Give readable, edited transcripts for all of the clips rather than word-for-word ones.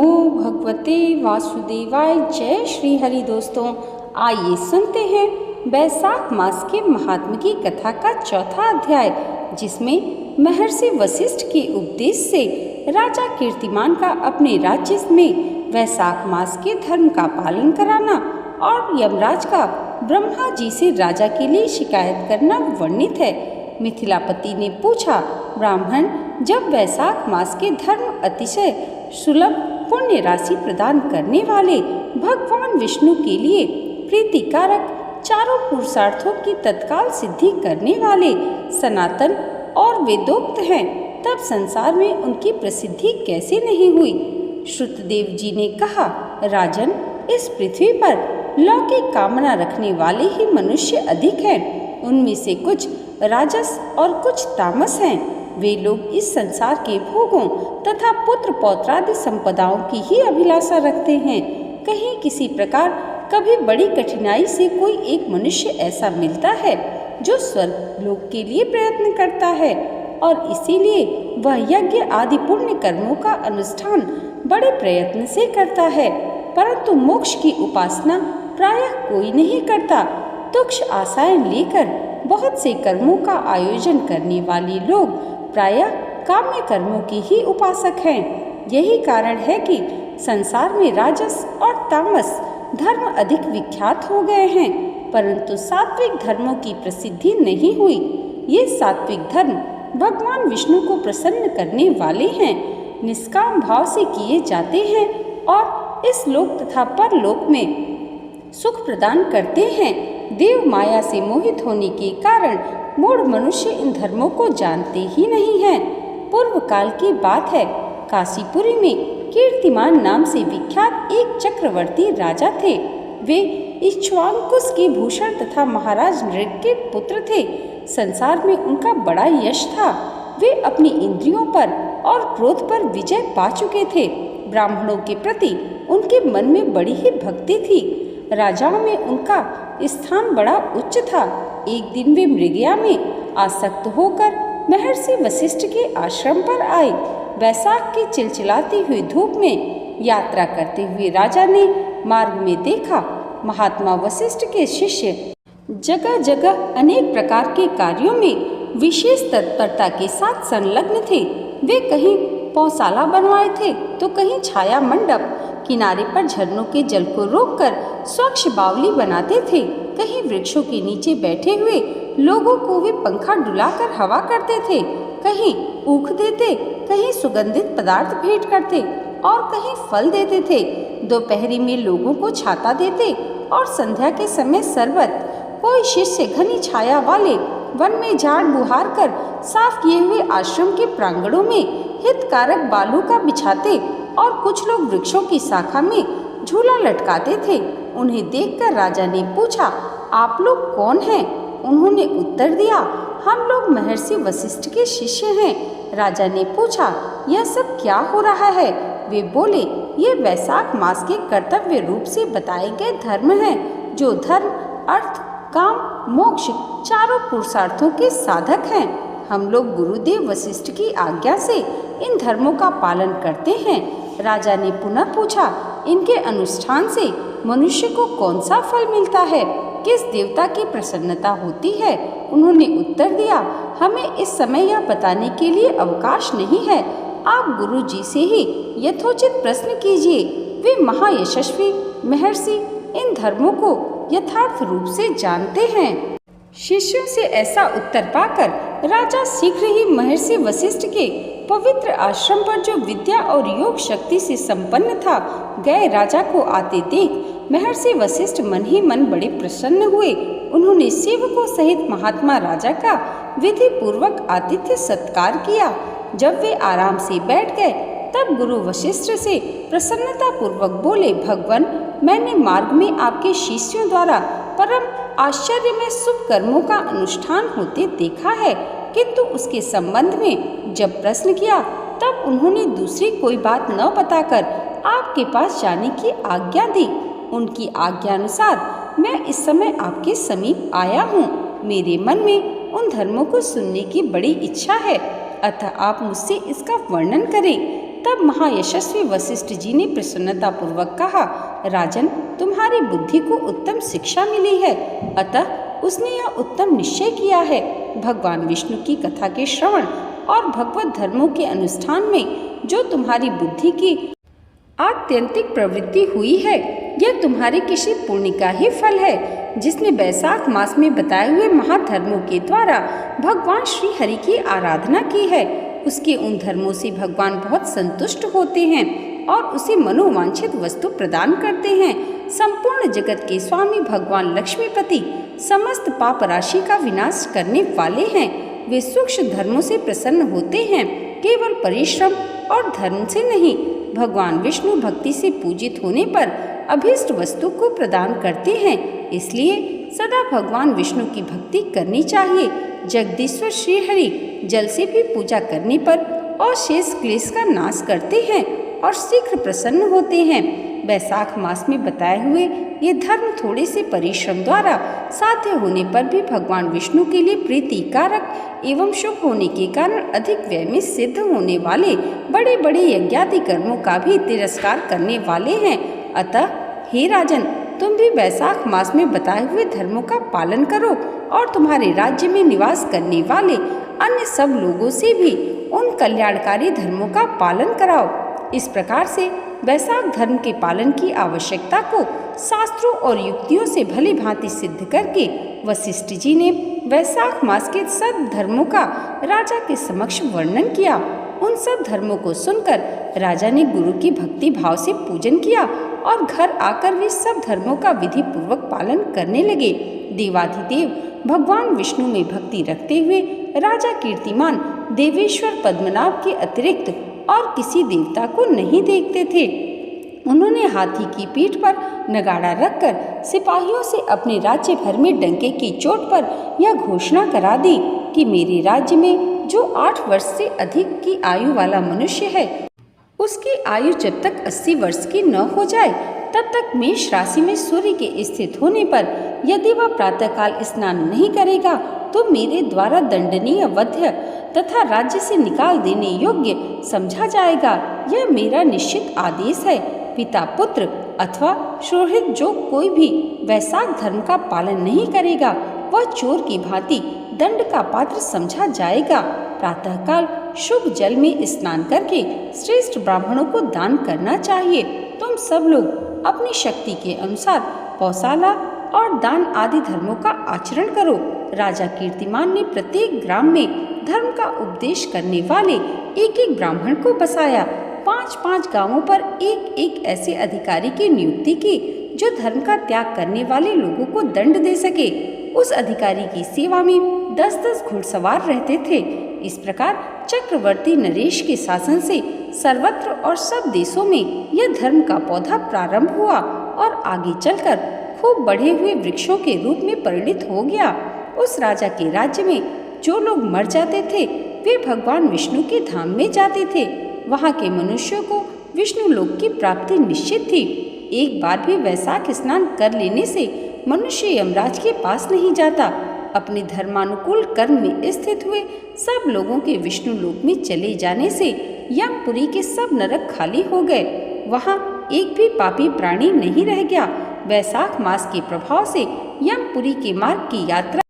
नमो भगवते वासुदेवाय। जय श्री हरि। दोस्तों, आइए सुनते हैं वैशाख मास के महात्म की कथा का चौथा अध्याय, जिसमें महर्षि वशिष्ठ के उपदेश से राजा कीर्तिमान का अपने राज्य में वैशाख मास के धर्म का पालन कराना और यमराज का ब्रह्मा जी से राजा के लिए शिकायत करना वर्णित है। मिथिलापति ने पूछा, ब्राह्मण, जब वैशाख मास के धर्म अतिशय सुलभ पुण्य राशि प्रदान करने वाले भगवान विष्णु के लिए प्रीतिकारक चारों पुरुषार्थों की तत्काल सिद्धि करने वाले सनातन और वेदोक्त हैं, तब संसार में उनकी प्रसिद्धि कैसे नहीं हुई? श्रुतदेव जी ने कहा, राजन, इस पृथ्वी पर लौकिक कामना रखने वाले ही मनुष्य अधिक हैं। उनमें से कुछ राजस और कुछ तामस हैं। वे लोग इस संसार के भोगों तथा पुत्र पौत्रादि संपदाओं की ही अभिलाषा रखते हैं। कहीं किसी प्रकार कभी बड़ी कठिनाई से कोई एक मनुष्य ऐसा मिलता है जो स्वर्ग लोक के लिए प्रयत्न करता है और इसीलिए वह यज्ञ आदि पुण्य कर्मों का अनुष्ठान बड़े प्रयत्न से करता है, परंतु मोक्ष की उपासना प्रायः कोई नहीं करता। तुच्छ आशाएं लेकर बहुत से कर्मों का आयोजन करने वाले लोग प्रायः काम्य कर्मों के ही उपासक हैं। यही कारण है कि संसार में राजस और तामस धर्म अधिक विख्यात हो गए हैं, परंतु सात्विक धर्मों की प्रसिद्धि नहीं हुई। ये सात्विक धर्म भगवान विष्णु को प्रसन्न करने वाले हैं, निष्काम भाव से किए जाते हैं और इस लोक तथा परलोक में सुख प्रदान करते हैं। देव माया से मोहित होने के कारण मूढ़ मनुष्य इन धर्मों को जानते ही नहीं हैं। पूर्व काल की बात है, काशीपुरी में कीर्तिमान नाम से विख्यात एक चक्रवर्ती राजा थे। वे इक्ष्वाकुस के भूषण तथा महाराज नृग के पुत्र थे। संसार में उनका बड़ा यश था। वे अपनी इंद्रियों पर और क्रोध पर विजय पा चुके थे। ब्राह्मणों के प्रति उनके मन में बड़ी ही भक्ति थी। राजाओं में उनका स्थान बड़ा उच्च था। एक दिन वे मृगया में आसक्त होकर महर्षि वशिष्ठ के आश्रम पर आए। वैशाख की चिलचिलाती हुई धूप में यात्रा करते हुए राजा ने मार्ग में देखा, महात्मा वशिष्ठ के शिष्य जगह जगह अनेक प्रकार के कार्यों में विशेष तत्परता के साथ संलग्न थे। वे कहीं पौशाला बनवाए थे तो कहीं छाया मंडप, किनारे पर झरनों के जल को रोककर स्वच्छ बावली बनाते थे। कहीं वृक्षों के नीचे बैठे हुए लोगों को वे पंखा डुलाकर हवा करते थे। कहीं ऊख देते, कहीं सुगंधित पदार्थ भेंट करते और कहीं फल देते थे। दोपहरी में लोगों को छाता देते और संध्या के समय शरबत। कोई शिष्य घनी छाया वाले वन में झाड़ बुहार कर साफ किए हुए आश्रम के प्रांगणों में हितकारक बालू का बिछाते और कुछ लोग वृक्षों की शाखा में झूला लटकाते थे। उन्हें देखकर राजा ने पूछा, आप लोग कौन हैं? उन्होंने उत्तर दिया, हम लोग महर्षि वशिष्ठ के शिष्य हैं। राजा ने पूछा, यह सब क्या हो रहा है? वे बोले, ये वैशाख मास के कर्तव्य रूप से बताए गए धर्म हैं, जो धर्म, अर्थ, काम, मोक्ष चारों पुरुषार्थों के साधक हैं। हम लोग गुरुदेव वशिष्ठ की आज्ञा से इन धर्मों का पालन करते हैं। राजा ने पुनः पूछा, इनके अनुष्ठान से मनुष्य को कौन सा फल मिलता है? किस देवता की प्रसन्नता होती है? उन्होंने उत्तर दिया, हमें इस समय यह बताने के लिए अवकाश नहीं है। आप गुरु जी से ही यथोचित प्रश्न कीजिए। वे महायशस्वी महर्षि इन धर्मों को यथार्थ रूप से जानते हैं। शिष्यों से ऐसा उत्तर पाकर राजा शीघ्र ही महर्षि वशिष्ठ के पवित्र आश्रम पर, जो विद्या और योग शक्ति से संपन्न था, गए। राजा को आते देख महर्षि वशिष्ठ मन ही मन बड़े प्रसन्न हुए। उन्होंने सेवकों सहित महात्मा राजा का विधि पूर्वक आतिथ्य सत्कार किया। जब वे आराम से बैठ गए तब गुरु वशिष्ठ से प्रसन्नता पूर्वक बोले, भगवान, मैंने मार्ग में आपके शिष्यों द्वारा परम आश्चर्य में शुभ कर्मों का अनुष्ठान होते देखा है, किंतु उसके संबंध में जब प्रश्न किया तब उन्होंने दूसरी कोई बात न बताकर आपके पास जाने की आज्ञा दी। उनकी आज्ञानुसार मैं इस समय आपके समीप आया हूँ। मेरे मन में उन धर्मों को सुनने की बड़ी इच्छा है, अतः आप मुझसे इसका वर्णन करें। तब महायशस्वी वशिष्ठ जी ने प्रसन्नतापूर्वक कहा, राजन, तुम्हारी बुद्धि को उत्तम शिक्षा मिली है, अतः उसने यह उत्तम निश्चय किया है, भगवान विष्णु की कथा के श्रवण और भगवत धर्मों के अनुष्ठान में जो तुम्हारी बुद्धि की आत्यंतिक प्रवृत्ति हुई है, यह तुम्हारे किसी पुण्य का ही फल है, जिसने बैसाख मास में बताए हुए महाधर्मों के द्वारा भगवान श्री हरि की आराधना की है। उसके उन धर्मों से भगवान बहुत संतुष्ट होते हैं और उसे मनोवांछित वस्तु प्रदान करते हैं। संपूर्ण जगत के स्वामी भगवान लक्ष्मीपति समस्त पाप राशि का विनाश करने वाले हैं। वे सूक्ष्म धर्मों से प्रसन्न होते हैं, केवल परिश्रम और धर्म से नहीं। भगवान विष्णु भक्ति से पूजित होने पर अभीष्ट वस्तु को प्रदान करते हैं, इसलिए सदा भगवान विष्णु की भक्ति करनी चाहिए। जगदीश्वर श्री हरि जल से भी पूजा करने पर और शेष क्लेश का नाश करते हैं और शीघ्र प्रसन्न होते हैं। बैसाख मास में बताए हुए ये धर्म थोड़े से परिश्रम द्वारा साध्य होने पर भी भगवान विष्णु के लिए प्रीतिकारक एवं शुभ होने के कारण अधिक व्यय में सिद्ध होने वाले बड़े बड़े यज्ञादि कर्मों का भी तिरस्कार करने वाले हैं। अतः हे राजन, तुम भी बैसाख मास में बताए हुए धर्मों का पालन करो और तुम्हारे राज्य में निवास करने वाले अन्य सब लोगों से भी उन कल्याणकारी धर्मों का पालन कराओ। इस प्रकार से बैसाख धर्म के पालन की आवश्यकता को शास्त्रों और युक्तियों से भली भांति सिद्ध करके वशिष्ठ जी ने बैसाख मास के सब धर्मों का राजा के समक्ष वर्णन किया। उन सब धर्मों को सुनकर राजा ने गुरु की भक्ति भाव से पूजन किया और घर आकर वे सब धर्मों का विधि पूर्वक पालन करने लगे। देवाधिदेव भगवान विष्णु में भक्ति रखते हुए राजा कीर्तिमान देवेश्वर पद्मनाभ के अतिरिक्त और किसी देवता को नहीं देखते थे। उन्होंने हाथी की पीठ पर नगाड़ा रखकर सिपाहियों से अपने राज्य भर में डंके की चोट पर यह घोषणा करा दी कि मेरे राज्य में जो 8 वर्ष से अधिक की आयु वाला मनुष्य है, उसकी आयु जब तक 80 वर्ष की न हो जाए तब तक मेष राशि में सूर्य के स्थित होने पर यदि वह प्रातःकाल स्नान नहीं करेगा तो मेरे द्वारा दंडनीय, वध्य तथा राज्य से निकाल देने योग्य समझा जाएगा। यह मेरा निश्चित आदेश है। पिता पुत्र अथवा शोहृत जो कोई भी वैशाख धर्म का पालन नहीं करेगा वह चोर की भांति दंड का पात्र समझा जाएगा। प्रातःकाल शुभ जल में स्नान करके श्रेष्ठ ब्राह्मणों को दान करना चाहिए। तुम सब लोग अपनी शक्ति के अनुसार पौसाला और दान आदि धर्मों का आचरण करो। राजा कीर्तिमान ने प्रत्येक ग्राम में धर्म का उपदेश करने वाले एक एक ब्राह्मण को बसाया। 5-5 गांवों पर एक एक ऐसे अधिकारी की नियुक्ति की जो धर्म का त्याग करने वाले लोगों को दंड दे सके। उस अधिकारी की सेवा में 10-10 घुड़सवार रहते थे। इस प्रकार चक्रवर्ती नरेश के शासन से सर्वत्र और सब देशों में यह धर्म का पौधा प्रारंभ हुआ और आगे चलकर खूब बढ़े हुए वृक्षों के रूप में परिणित हो गया। उस राजा के राज्य में जो लोग मर जाते थे वे भगवान विष्णु के धाम में जाते थे। वहाँ के मनुष्यों को विष्णु लोक की प्राप्ति निश्चित थी। एक बार भी वैशाख स्नान कर लेने से मनुष्य यमराज के पास नहीं जाता। अपने धर्मानुकूल कर्म में स्थित हुए सब लोगों के विष्णु लोक में चले जाने से यमपुरी के सब नरक खाली हो गए। वहाँ एक भी पापी प्राणी नहीं रह गया। वैशाख मास के प्रभाव से यमपुरी के मार्ग की यात्रा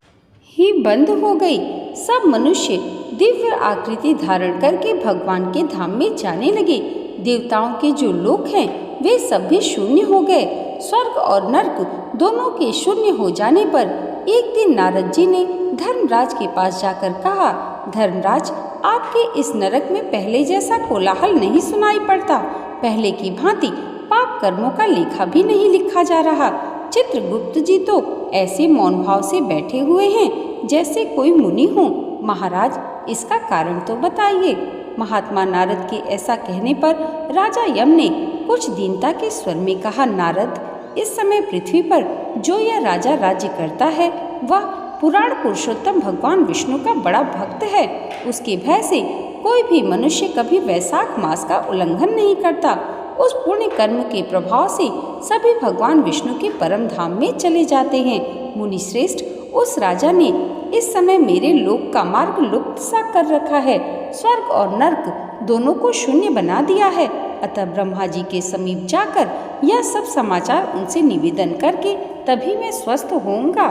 ही बंद हो गई। सब मनुष्य दिव्य आकृति धारण करके भगवान के धाम में जाने लगे। देवताओं के जो लोक हैं वे सब भी शून्य हो गए। स्वर्ग और नरक दोनों के शून्य हो जाने पर एक दिन नारद जी ने धर्मराज के पास जाकर कहा, धर्मराज, आपके इस नरक में पहले जैसा कोलाहल नहीं सुनाई पड़ता। पहले की भांति पाप कर्मों का लेखा भी नहीं लिखा जा रहा। चित्रगुप्त जी तो ऐसे मौन भाव से बैठे हुए हैं जैसे कोई मुनि हो। महाराज, इसका कारण तो बताइए। महात्मा नारद के ऐसा कहने पर राजा यम ने कुछ दीनता के स्वर में कहा, नारद, इस समय पृथ्वी पर जो यह राजा राज्य करता है वह पुराण पुरुषोत्तम भगवान विष्णु का बड़ा भक्त है। उसके भय से कोई भी मनुष्य कभी वैशाख मास का उल्लंघन नहीं करता। उस पुण्य कर्म के प्रभाव से सभी भगवान विष्णु के परम धाम में चले जाते हैं। मुनि श्रेष्ठ, उस राजा ने इस समय मेरे लोक का मार्ग लुप्त सा कर रखा है, स्वर्ग और नर्क दोनों को शून्य बना दिया है। अतः ब्रह्मा जी के समीप जाकर यह सब समाचार उनसे निवेदन करके तभी मैं स्वस्थ होऊंगा।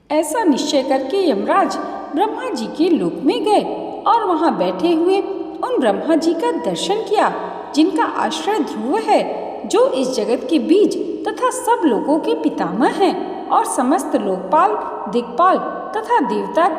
ऐसा निश्चय करके यमराज ब्रह्मा जी के लोक में गए और वहां बैठे हुए उन ब्रह्मा जी का दर्शन किया, जिनका आश्रय ध्रुव है, जो इस जगत के बीज तथा सब लोगों के पितामह हैं और समस्त लोकपाल, दिक्पाल तथा देवता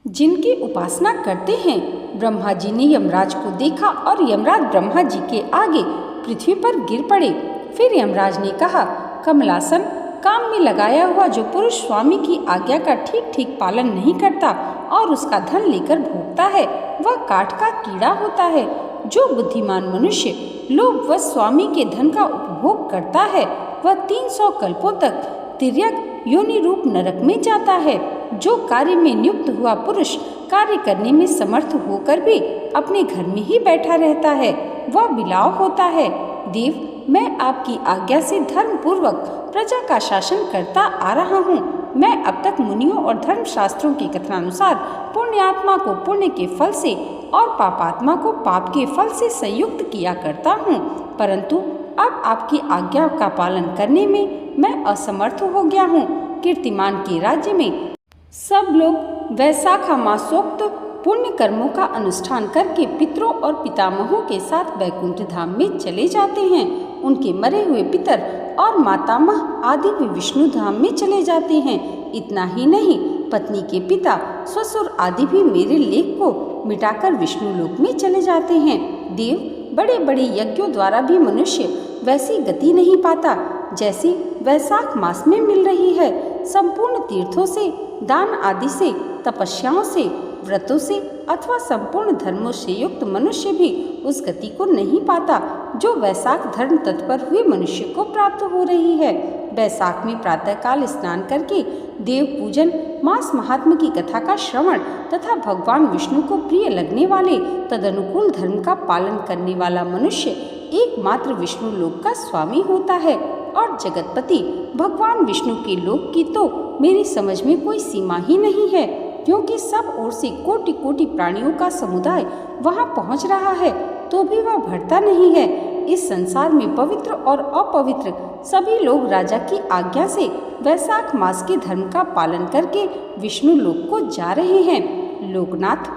जिनकी उपासना करते हैं। ब्रह्मा जी ने यमराज को देखा और यमराज ब्रह्मा जी के आगे पृथ्वी पर गिर पड़े। फिर यमराज ने कहा, कमलासन, काम में लगाया हुआ जो पुरुष स्वामी की आज्ञा का ठीक ठीक पालन नहीं करता और उसका धन लेकर भोगता है, वह काठ का कीड़ा होता है। जो बुद्धिमान मनुष्य लोभवश स्वामी के धन का उपभोग करता है, वह 300 कल्पों तक तिर्यक योनि रूप नरक में जाता है। जो कार्य में नियुक्त हुआ पुरुष कार्य करने में समर्थ होकर भी अपने घर में ही बैठा रहता है, वह बिलाव होता है। देव, मैं आपकी आज्ञा से धर्म पूर्वक प्रजा का शासन करता आ रहा हूँ। मैं अब तक मुनियों और धर्म शास्त्रों के कथनानुसार पुण्यात्मा को पुण्य के फल से और पापात्मा को पाप के फल से संयुक्त किया करता हूँ, परंतु अब आपकी आज्ञा का पालन करने में मैं असमर्थ हो गया हूँ। कीर्तिमान के राज्य में सब लोग वैशाख मासोक्त पुण्य कर्मों का अनुष्ठान करके पितरों और पितामहों के साथ वैकुंठ धाम में चले जाते हैं। उनके मरे हुए पितर और मातामह आदि भी विष्णु धाम में चले जाते हैं। इतना ही नहीं, पत्नी के पिता, ससुर आदि भी मेरे लेख को मिटाकर विष्णु लोक में चले जाते हैं। देव, बड़े बड़े यज्ञों द्वारा भी मनुष्य वैसी गति नहीं पाता जैसी वैशाख मास में मिल रही है। संपूर्ण तीर्थों से, दान आदि से, तपस्याओं से, व्रतों से अथवा संपूर्ण धर्मों से युक्त मनुष्य भी उस गति को नहीं पाता जो वैशाख धर्म तत्पर हुए मनुष्य को प्राप्त हो रही है। वैशाख में प्रातःकाल स्नान करके देव पूजन, मास महात्म्य की कथा का श्रवण तथा भगवान विष्णु को प्रिय लगने वाले तदनुकूल धर्म का पालन करने वाला मनुष्य एकमात्र विष्णु लोक का स्वामी होता है। और जगतपति भगवान विष्णु के लोक की तो मेरी समझ में कोई सीमा ही नहीं है, क्योंकि सब ओर से कोटि कोटि प्राणियों का समुदाय वहां पहुंच रहा है, तो भी वह भरता नहीं है। इस संसार में पवित्र और अपवित्र सभी लोग राजा की आज्ञा से वैशाख मास के धर्म का पालन करके विष्णु लोक को जा रहे हैं। लोकनाथ,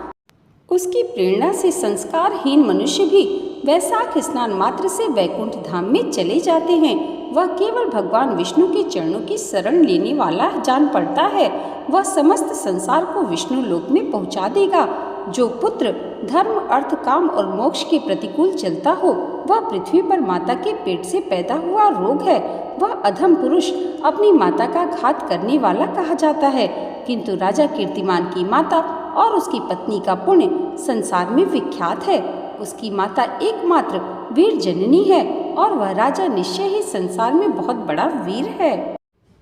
उसकी प्रेरणा से संस्कारहीन मनुष्य भी वैशाख स्नान मात्र से वैकुंठ धाम में चले जाते हैं। वह केवल भगवान विष्णु के चरणों की शरण लेने वाला जान पड़ता है। वह समस्त संसार को विष्णु लोक में पहुंचा देगा। जो पुत्र धर्म, अर्थ, काम और मोक्ष के प्रतिकूल चलता हो, वह पृथ्वी पर माता के पेट से पैदा हुआ रोग है। वह अधम पुरुष अपनी माता का घात करने वाला कहा जाता है, किंतु राजा कीर्तिमान की माता और उसकी पत्नी का पुण्य संसार में विख्यात है। उसकी माता एकमात्र वीर जननी है और वह राजा निश्चय ही संसार में बहुत बड़ा वीर है।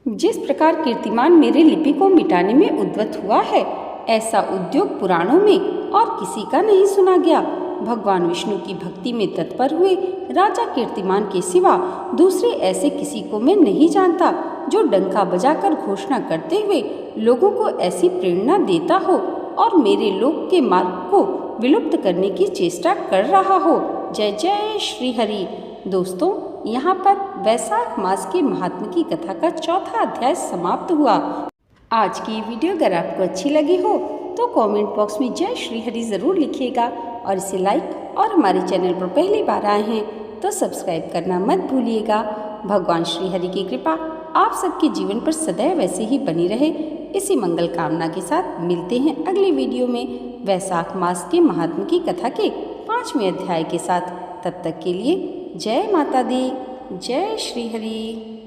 जिस प्रकार कीर्तिमान मेरे लिपि को मिटाने में उद्यत हुआ है, ऐसा उद्योग पुराणों में और किसी का नहीं सुना गया। भगवान विष्णु की भक्ति में तत्पर हुए राजा कीर्तिमान के सिवा दूसरे ऐसे किसी को मैं नहीं जानता जो डंका बजाकर घोषणा करते हुए लोगों को ऐसी प्रेरणा देता हो और मेरे लोक के मार्ग को विलुप्त करने की चेष्टा कर रहा हो। जय जय श्री हरि। दोस्तों, यहाँ पर वैशाख मास के महात्म्य की कथा का चौथा अध्याय समाप्त हुआ। आज की वीडियो अगर आपको अच्छी लगी हो तो कमेंट बॉक्स में जय श्री हरि ज़रूर लिखिएगा और इसे लाइक और हमारे चैनल पर पहली बार आए हैं तो सब्सक्राइब करना मत भूलिएगा। भगवान श्री हरि की कृपा आप सबके जीवन पर सदैव ऐसे ही बनी रहे, इसी मंगल कामना के साथ मिलते हैं अगली वीडियो में वैशाख मास के महात्म्य की कथा के 5वें अध्याय के साथ। तब तक के लिए जय माता दी, जय श्री हरि।